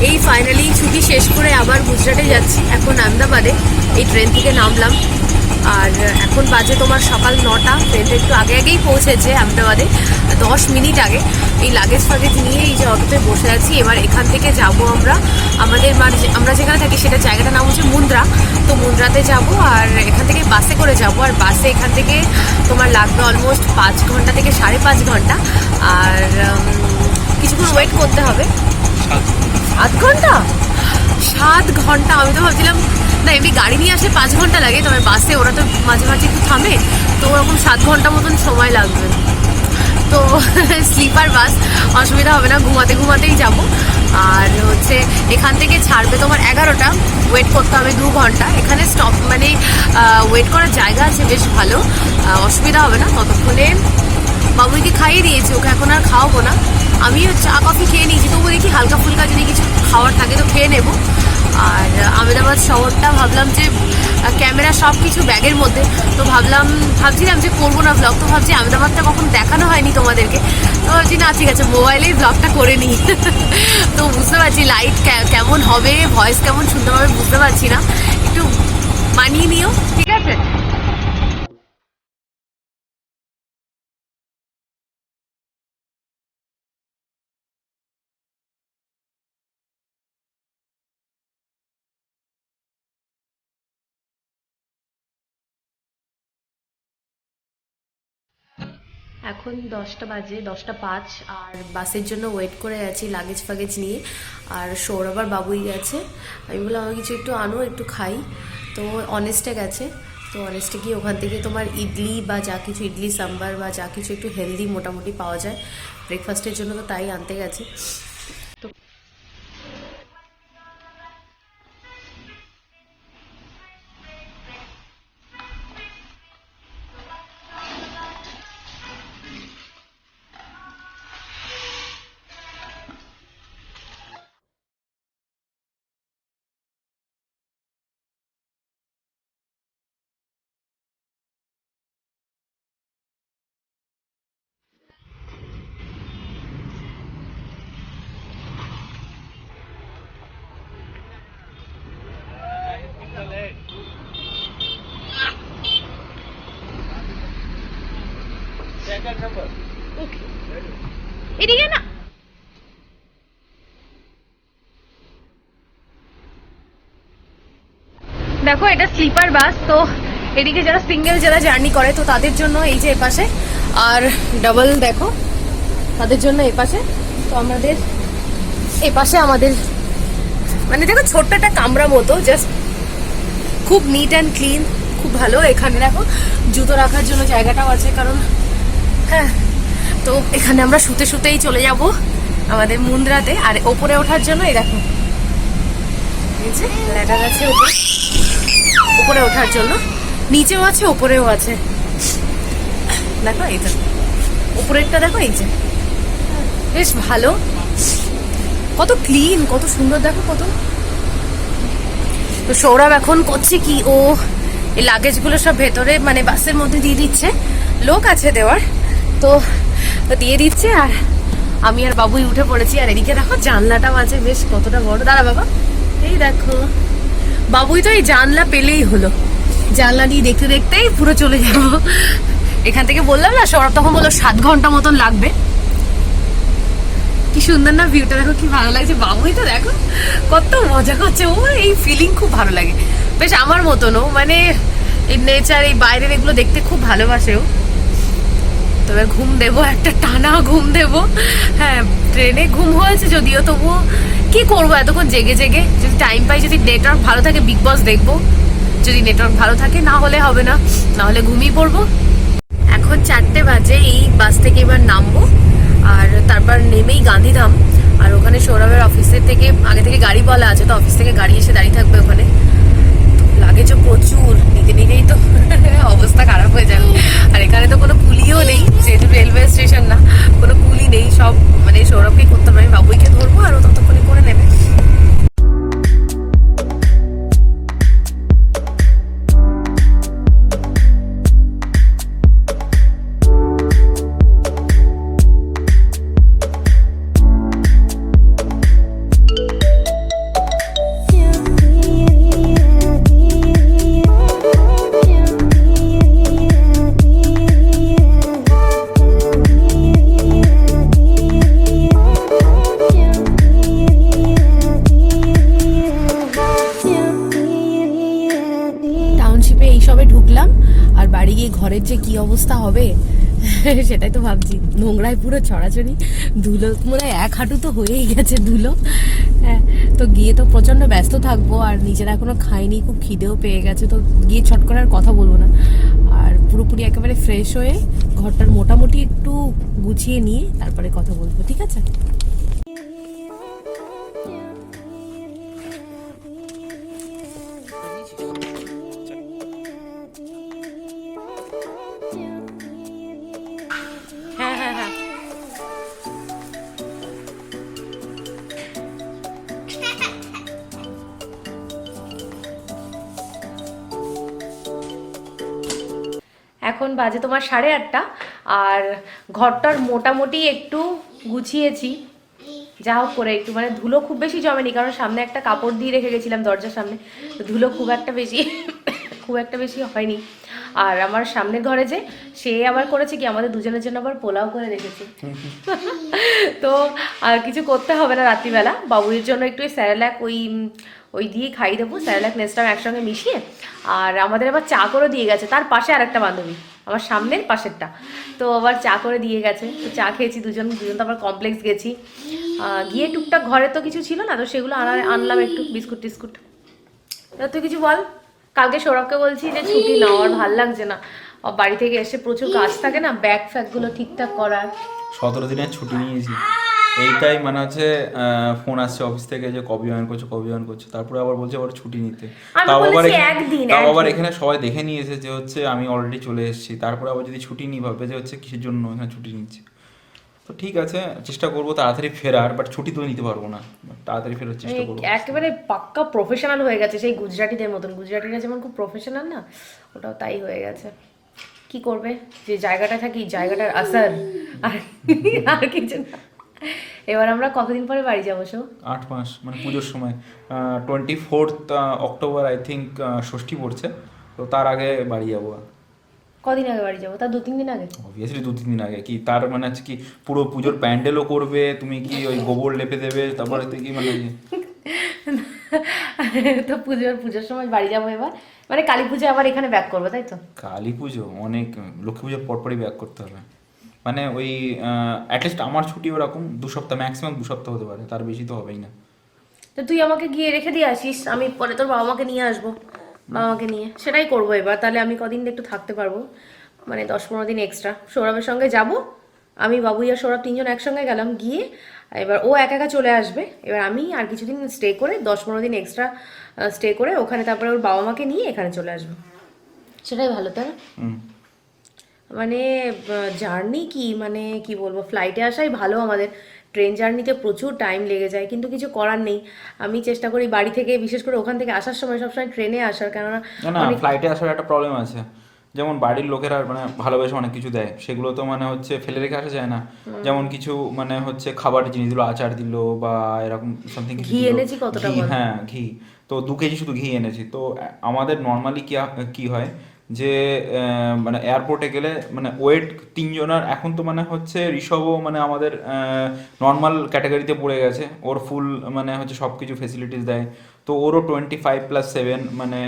এই ফাইনালি ছুটি শেষ করে আবার গুজরাটে যাচ্ছি। এখন আহমেদাবাদে এই ট্রেন থেকে নামলাম, আর এখন বাজে তোমার সকাল 9টা। ট্রেনটা একটু আগে আগেই পৌঁছেছে আহমেদাবাদে, 10 মিনিট আগে। এই লাগেজ ফাগেজ নিয়ে এই যে অটোতে বসে আছি। এবার এখান থেকে যাব আমরা যেখানে থাকি সেটা জায়গাটার নাম হচ্ছে মুন্দ্রা। তো মুন্দ্রাতে যাব, আর এখান থেকে বাসে করে যাব। আর বাসে এখান থেকে তোমার লাগবে অলমোস্ট 5 ঘন্টা থেকে 5.5 ঘন্টা। আর কিছুক্ষণ ওয়েট করতে হবে। 7 ঘন্টা? 7 ঘন্টা? আমি তো ভাবছিলাম না, এমনি গাড়ি নিয়ে আসলে 5 ঘন্টা লাগে, তবে বাসে ওরা তো মাঝে মাঝে একটু থামে, তো ওরকম 7 ঘন্টা মতন সময় লাগবে। তো স্লিপার বাস, অসুবিধা হবে না, ঘুমাতে ঘুমাতেই যাব। আর হচ্ছে এখান থেকে ছাড়বে তোমার 11টা, ওয়েট করতে হবে 2 ঘন্টা। এখানে স্টপ মানে ওয়েট করার জায়গা আছে বেশ ভালো, অসুবিধা হবে না। ততক্ষণে বাবুইকে খাইয়ে দিয়েছি, ওকে এখন আর খাওয়াবো না। আমিও চা কফি খেয়ে নিয়েছি, তবু দেখি হালকা ফুলকা যদি কিছু খাওয়ার থাকে তো খেয়ে নেবো। আর আহমেদাবাদ শহরটা ভাবলাম যে ক্যামেরা সব কিছু ব্যাগের মধ্যে, তো ভাবছিলাম যে করবো না ব্লগ। তো ভাবছি আহমেদাবাদটা কখন দেখানো হয়নি তোমাদেরকে, তো ভাবছি না ঠিক আছে মোবাইলেই ব্লগটা করে নিই। তো বুঝতে পারছি লাইট কেমন হবে, ভয়েস কেমন শুনতে হবে বুঝতে পারছি না, একটু মানিয়ে নিও, ঠিক আছে? এখন 10টা বাজে, 10টা 5, আর বাসের জন্য ওয়েট করে আছি লাগেজ ফাগেজ নিয়ে। আর সৌরভ আর বাবুই গেছে। আমি বললাম আমি কিছু একটু আনো, একটু খাই। তো অনেস্টে গেছে, তো অনেস্টে গিয়ে ওখান থেকে তোমার ইডলি বা যা কিছু, ইডলি সাম্বার বা যা কিছু একটু হেলদি মোটামুটি পাওয়া যায় ব্রেকফাস্টের জন্য, তো তাই আনতে গেছে। তো এদিকে না, দেখো এটা স্লিপার বাস। তো এদিকে যারা সিঙ্গেল যারা জার্নি করে তো তাদের জন্য এই যে এপাশে, আর ডাবল দেখো তাদের জন্য এপাশে। তো আমাদের এপাশে আমাদের মানে দেখো ছোট্ট একটা কামরা মতো, জাস্ট খুব নিট অ্যান্ড ক্লিন, খুব ভালো। এখানে দেখো জুতো রাখার জন্য জায়গাটাও আছে, কারণ হ্যাঁ, তো এখানে আমরা শুতে শুতেই চলে যাব আমাদের মুন্দ্রাতে। আর ওপরে ওঠার জন্য এই দেখো এই যে ল্যাডার আছে উপরে ওঠার জন্য, নিচেও আছে ওপরেও আছে। দেখো এইটা উপরেরটা, দেখো এই যে বেশ ভালো, কত ক্লিন, কত সুন্দর, দেখো কত। তো সৌরভ এখন করছে কি, ও এই লাগেজগুলো সব ভেতরে মানে বাসের মধ্যে দিয়ে দিচ্ছে, লোক আছে দেওয়ার, তো দিয়ে দিচ্ছে। আর আমি আর বাবুই উঠে পড়েছি। আর এদিকে দেখো জানলাটাও আছে বেশ কতটা বড়। দাঁড়া বাবা, এই দেখো বাবুই তো এই জানলা পেলেই হলো, জানলা দিয়ে দেখতে দেখতেই পুরো চলে যাব এখান থেকে। বললাম না, সৌরভ তখন বললো 7 ঘন্টা মতন লাগবে। কি সুন্দর না ভিউটা, দেখো কি ভালো লাগছে। বাবুই তো দেখো কত মজা করছে, ও এই ফিলিং খুব ভালো লাগে, বেশ আমার মতনও, মানে এই নেচার, এই বাইরের এগুলো দেখতে খুব ভালোবাসেও। তবে ঘুম দেবো, একটা টানা ঘুম দেবো। হ্যাঁ, ট্রেনে ঘুম হয়েছে যদিও, তবুও কি করবো এতক্ষণ জেগে জেগে। যদি টাইম পাই, যদি নেটওয়ার্ক ভালো থাকে বিগ বস দেখবো, যদি নেটওয়ার্ক ভালো থাকে, না হলে হবে না, না হলে ঘুমিয়ে পড়বো। এখন 4টে বাজে, এই বাস থেকে এবার নামবো, আর তারপর নেমেই গান্ধীধাম। আর ওখানে সৌরভের অফিসের থেকে আগে থেকে গাড়ি বলা আছে, তো অফিস থেকে গাড়ি এসে দাঁড়িয়ে থাকবে ওখানে। লাগেজও প্রচুর, নিতে নিতেই তো অবস্থা খারাপ হয়ে যাবে। আর এখানে তো কোনো কুলিও নেই, যেহেতু রেলওয়ে স্টেশন না, কোনো কুলি নেই, সব মানে সৌরভকেই করতে হবে। আমি বাবুইকে ধরবো আর ও ততক্ষণে করে নেবে। ঘরের যে কি অবস্থা হবে সেটাই তো ভাবছি। নোংরায় পুরো ছড়াছড়ি, ধুলো মনে হয় 1 হাঁটু তো হয়েই গেছে ধুলো। হ্যাঁ, তো গিয়ে তো প্রচন্ড ব্যস্ত থাকবো, আর নিজেরা এখনো খাইনি, খুব খিদেও পেয়ে গেছে, তো গিয়ে ছট করে আর কথা বলবো না। আর পুরোপুরি একেবারে ফ্রেশ হয়ে ঘরটার মোটামুটি একটু গুছিয়ে নিয়ে তারপরে কথা বলবো, ঠিক আছে? হ্যাঁ হ্যাঁ হ্যাঁ, এখন বাজে তোমার 8:30, আর ঘরটার মোটামুটি একটু গুছিয়েছি, যা হোক করে একটু, মানে ধুলো খুব বেশি জমেনি, কারণ সামনে একটা কাপড় দিয়ে রেখে গেছিলাম দরজার সামনে, তো ধুলো খুব একটা বেশি খুব একটা বেশি হয়নি। আর আমার সামনের ঘরে যে, সে আবার করেছে কি, আমাদের দুজনের জন্য আবার পোলাও করে রেখেছে তো আর কিছু করতে হবে না রাত্রিবেলা, বাবুর জন্য একটু স্যারেলাক ওই দিয়ে খাইয়ে দেবো, স্যারেলাক নেস্টাম একসঙ্গে মিশিয়ে। আর আমাদের আবার চা করে দিয়ে গেছে, তার পাশে আরেকটা বান্ধবী, আমার সামনের পাশেরটা, তো আবার চা করে দিয়ে গেছে, তো চা খেয়েছি দুজন তো আবার কমপ্লেক্স গেছি, গিয়ে টুকটাক ঘরে তো কিছু ছিল না, তো সেগুলো আনলাম একটু বিস্কুট টিস্কুট। তুই কিছু বল। কালকে সৌরভকে বলছি যে ছুটি নাও, আর ভাল লাগছে না, বাড়ি থেকে এসে প্রচুর কাজ থাকে না, ব্যাগ ফ্যাগগুলো ঠিকঠাক করার। 17 দিনের ছুটি নিয়েছি, এইটাই মানে হচ্ছে ফোন আসছে অফিস থেকে যে কবে জয়েন করছো, তারপরে আবার বলছে আবার ছুটি নিতে। তাও আবার এখানে সবাই দেখে নিয়েছে যে হচ্ছে আমি অলরেডি চলে এসেছি, তারপরে আবার যদি ছুটি নিই ভাববে যে হচ্ছে কিসের জন্য এখানে ছুটি নিচ্ছি। তো ঠিক আছে, চেষ্টা করবো তাড়াতাড়ি ফেরার, বাট ছুটি তো নিতে পারবো না, তাড়াতাড়ি ফেরার চেষ্টা করবো। একেবারে পাক্কা প্রফেশনাল হয়ে গেছে, সেই গুজরাটিদের মতন। গুজরাটিরা যেমন খুব প্রফেশনাল না, ওটাও তাই হয়ে গেছে। কি করবে, যে জায়গাটা থাকি, জায়গাটার আসার, আর কিছু না। এবার আমরা কতদিন পরে বাড়ি যাবো? 8 মাস, মানে পুজোর সময় 24 অক্টোবর আই থিঙ্ক ষষ্ঠী পড়ছে, তো তার আগে বাড়ি যাবো। কদিন আগে বাড়ি যাবো? তার 2-3 দিন আগে। অবভিয়াসলি 2-3 দিন আগে। কি তার মানে হচ্ছে কি পুরো পুজোর প্যান্ডেলও করবে তুমি, কি ওই গোবর লেপে দেবে, তারপরে কি মানে তো পুজোর সময় বাড়ি যাবো এবার, মানে কালী পুজো আবার এখানে ব্যাক করবো, তাই তো? কালী পুজো অনেক, লক্ষ্মী পুজোর পরপরই ব্যাক করতে হবে, মানে ওই অ্যাটলিস্ট আমার ছুটি ওরকম 2 সপ্তাহ, ম্যাক্সিমাম 2 সপ্তাহ হতে পারে, তার বেশি তো হবেই না। তো তুই আমাকে গিয়ে রেখে দিয়ে আসিস, আমি পরে তোর বাবা মাকে নিয়ে আসবো, বাবা মাকে নিয়ে সেটাই করবো এবার। তাহলে আমি কদিন একটু থাকতে পারবো, মানে 10-15 দিন এক্সট্রা। সৌরভের সঙ্গে যাব, আমি, বাবু আর সৌরভ 3 জন একসঙ্গে গেলাম, গিয়ে এবার ও একা একা চলে আসবে, এবার আমি আর কিছুদিন স্টে করে 10-15 দিন এক্সট্রা স্টে করে ওখানে, তারপরে ওর বাবা মাকে নিয়ে এখানে চলে আসবো, সেটাই ভালো, তাই না? মানে জার্নি কি, মানে কি বলবো, ফ্লাইটে আসাই ভালো আমাদের, ট্রেন জার্নিতে প্রচুর টাইম লেগে যায়, কিন্তু কিছু করার নেই। আমি চেষ্টা করি বাড়ি থেকে, বিশেষ করে ওখান থেকে আসার সময় সবসময় ট্রেনে আসার, কেননা না ফ্লাইটে আসার একটা প্রবলেম আছে, যেমন বাড়ির লোকেরা মানে ভালোবেসে অনেক কিছু দেয়, সেগুলো তো মানে হচ্ছে ফেলে রেখে আসা যায় না। যেমন কিছু মানে হচ্ছে খাবার জিনিস দিল, আচার দিল বা এরকম সামথিং, ঘি এনেছি কতটা, হ্যাঁ ঘি, তো 2 কেজি শুধু ঘি এনেছি। তো আমাদের নর্মালি কি হয় যে মানে এয়ারপোর্টে গেলে মানে ওয়েট 3 জনের, এখন তো মানে হচ্ছে ঋষভও মানে আমাদের নর্মাল ক্যাটাগরিতে পড়ে গেছে, ওর ফুল মানে হচ্ছে সব কিছু ফেসিলিটিস দেয়, তো ওরও 25+7 মানে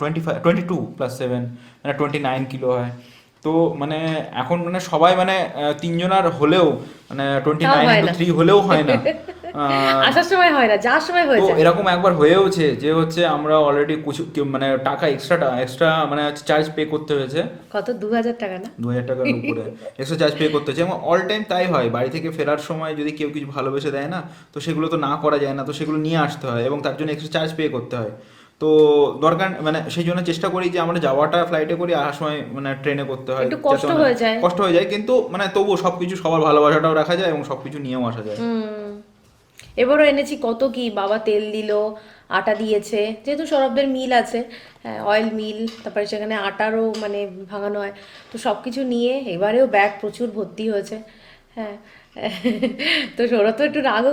22+7 মানে 29 কিলো হয়। তো মানে এখন মানে সবাই মানে 3 জনার হলেও মানে 29×3 হলেও হয় না, আসার সময় হয় না, যাওয়ার সময় হয়ে যায়। এরকম একবার হয়েওছে যে হচ্ছে আমরা অলরেডি কিছু মানে টাকা এক্সট্রা মানে চার্জ পে করতে হয়েছে। কত? 2000 টাকা না? 2000 টাকার উপরে এক্সট্রা চার্জ পে করতে হয়েছে। এবং অল টাইম তাই হয়, বাড়ি থেকে ফেরার সময় যদি কেউ কিছু ভালোবেসে দেয় না, তো সেগুলো তো না করা যায় না, তো সেগুলো নিয়ে আসতে হয় এবং তার জন্য এক্সট্রা চার্জ পে করতে হয়। তো দরকার মানে সেই জন্য চেষ্টা করি যে আমরা যাওয়াটা ফ্লাইটে করি, আসার সময় মানে ট্রেনে করতে হয়, একটু কষ্ট হয়ে যায়, কিন্তু মানে তবুও সবকিছু, সবার ভালোবাসাটাও রাখা যায় এবং সবকিছু নিয়েও আসা যায়। এবারও এনেছি কত কি, বাবা তেল দিল, আটা দিয়েছে, যেহেতু সৌরভদের মিল আছে, অয়েল মিল, তারপরে সেখানে আটারও মানে ভাঙানো হয়, তো সব কিছু নিয়ে এবারেও ব্যাগ প্রচুর ভর্তি হয়েছে। হ্যাঁ তো সৌরভ তো একটু রাগ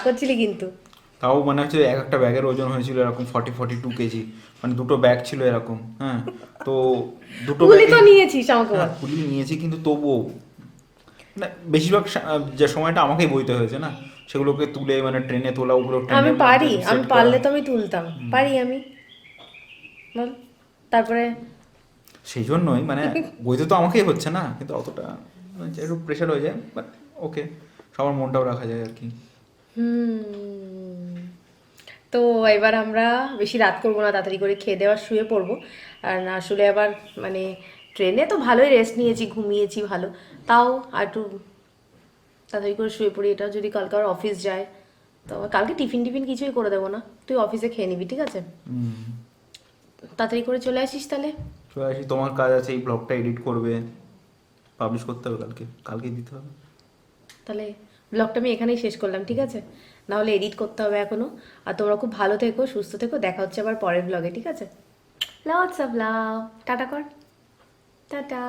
করছিলি কিন্তু। তাও মানে হচ্ছে একটা ব্যাগের ওজন হয়েছিল এরকম 42 কেজি, মানে 2টো ব্যাগ ছিল এরকম। হ্যাঁ, তো 2টো ব্যাগ তো নিয়েছিস আমাকে, খুলি নিয়েছি, কিন্তু তবুও মানে বেশিরভাগ যে সময়টা আমাকেই বইতে হয়েছে না, সেগুলোকে তুলে মানে ট্রেনে তোলা, ওগুলো আমি পারলে তো আমি তুলতাম, পারি আমি, বল। তারপরে সেই জন্যই মানে বইতে তো আমাকেই হচ্ছে না, কিন্তু অতটা মানে একটু প্রেশার হয়ে যায়, বাট ওকে, সবার মনটাও রাখা যায় আর কি। তো এবার আমরা বেশি রাত করবো না, তাড়াতাড়ি করে খেয়ে দেওয়া শুয়ে পড়বো। আর আসলে আবার মানে ট্রেনে তো ভালোই রেস্ট নিয়েছি, ঘুমিয়েছি ভালো, তাও আর একটু তাড়াতাড়ি করে শুয়ে পড়ি। এটা যদি কালকে আর অফিস যায় তো আবার কালকে টিফিন টিফিন কিছুই করে দেবো না, তুই অফিসে খেয়ে নিবি, ঠিক আছে? তাড়াতাড়ি করে চলে আসিস তাহলে। চলে আসি, তোমার কাজ আছে এই ব্লগটা এডিট করবে, পাবলিশ করতে হবে কালকেই দিতে হবে। তাহলে ব্লগটা আমি এখানেই শেষ করলাম, ঠিক আছে? না হলে এডিট করতে হবে এখনো। আর তোমরা খুব ভালো থেকো, সুস্থ থেকো, দেখা হচ্ছে আবার পরের ব্লগে, ঠিক আছে? লটস অফ লাভ, টাটা কর, টাটা।